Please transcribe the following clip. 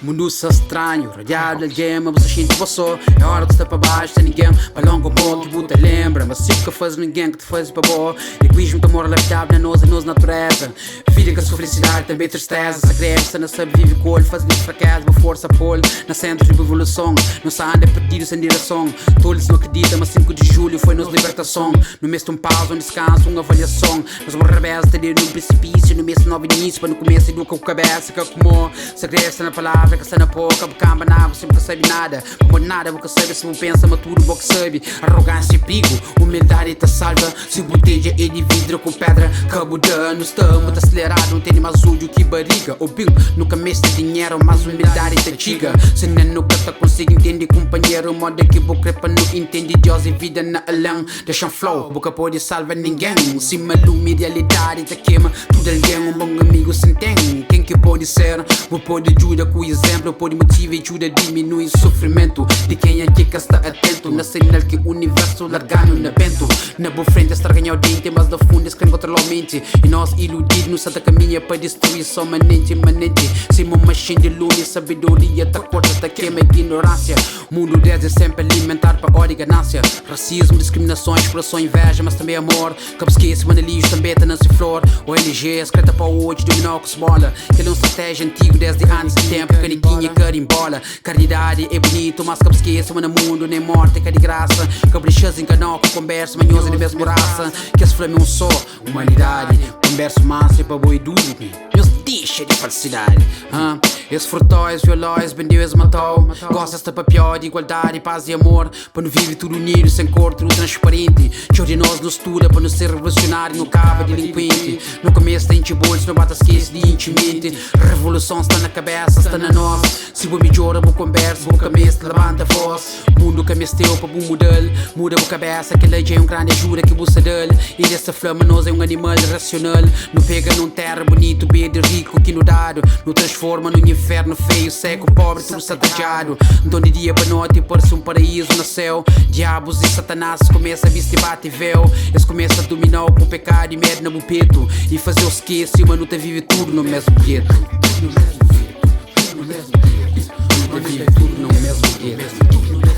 Mundo está estranho, rodeado de gema, você sente você. É hora de estar para baixo, sem ninguém. Balão com boa que você lembra. Mas se que faz ninguém que te faz para boa. Egoísmo, amor, adaptável na nossa natureza. Filha que a sua felicidade também tristeza. Se cresce, não sabe vive com olho. Faz lhes fracasso, uma força polo. Na centro de evolução, não se anda perdido sem direção. Todos não acreditam, mas 5 de julho foi nos libertação. No mês de um pausa, um descanso, uma avaliação. Mas uma rebelde está num precipício. No mês de novo início, para no começo educa o cabeça. Que como se cresce na palavra, que na pouca, bocamba na água, sempre sabe nada. Como nada, boca sabe, se não pensa, maturo, boca sabe. Arrogância e perigo, humildade te salva. Se boteja é de vidro com pedra, cabo de anos, estamos acelerado, não tem mais olho que barriga. O bingo, nunca mexe dinheiro, mas humildade te diga. Se nem nunca te consigo entender, companheiro, moda que boca para não entender. Deus e vida na além, deixa um flow, boca pode salvar ninguém. Se malume, realidade te queima, tudo alguém, um bom amigo sem tem. Quem que pode ser, vou pode ajuda com exemplo, pode motivar e ajuda a diminuir o sofrimento de quem é que está atento. Na sinal que o universo largando na bento. Na boa frente está a ganhar o dente, mas no fundo escreve contra a mente. E nós iludidos no santa caminha para destruição manente, manente. Se uma machine de lume, sabedoria tá corta, tá queima ignorância. O mundo deve sempre alimentar para ódio e ganância. Racismo, discriminação, exploração, inveja, mas também amor. Que esquece, mano, lixo também tá nesse flor. ONG, escrita para o hoje, dominar o que se bola. Que é uma estratégia antiga desde anos de tempo. Caniquinha, carimbola. Caridade é bonito, mas que esquece, mano, mundo nem morte, que é de graça. Caprichas enganou com conversa, manhosa de mesma raça. Que esse flame é um só, humanidade. Conversa mansa para boi duro. Deus deixa de falsidade. Esse frutóis, violóis, vendeu esse matou. Gosta esta papel de igualdade, paz e amor. Para não viver tudo unido, sem cor, tudo transparente. Show de nós nos estuda para não ser revolucionário, não cava delinquente. No começo tem bolsos, não bata esquece de intimite. Revolução está na cabeça, está na nossa. Se vou melhora, vou conversa, vou cabeça, levanta a voz. Mundo que me esteu para bom modelo. Muda a cabeça, que lei é um grande ajuda que você dele. E dessa flama nós é um animal racional. Não pega num terra bonito, bem de rico que no dado. Não transforma num inferno feio, seco, pobre, tudo satejado. Então de dia para noite parece um paraíso no céu. Diabos e satanás começa a vestir bate e véu. Eles começam a dominar com o pecado e medo no bupeto. E fazer o esquece, mas não te vive tudo no mesmo gueto. Tudo no mesmo gueto. Tudo no mesmo gueto. Não te vive tudo no mesmo gueto.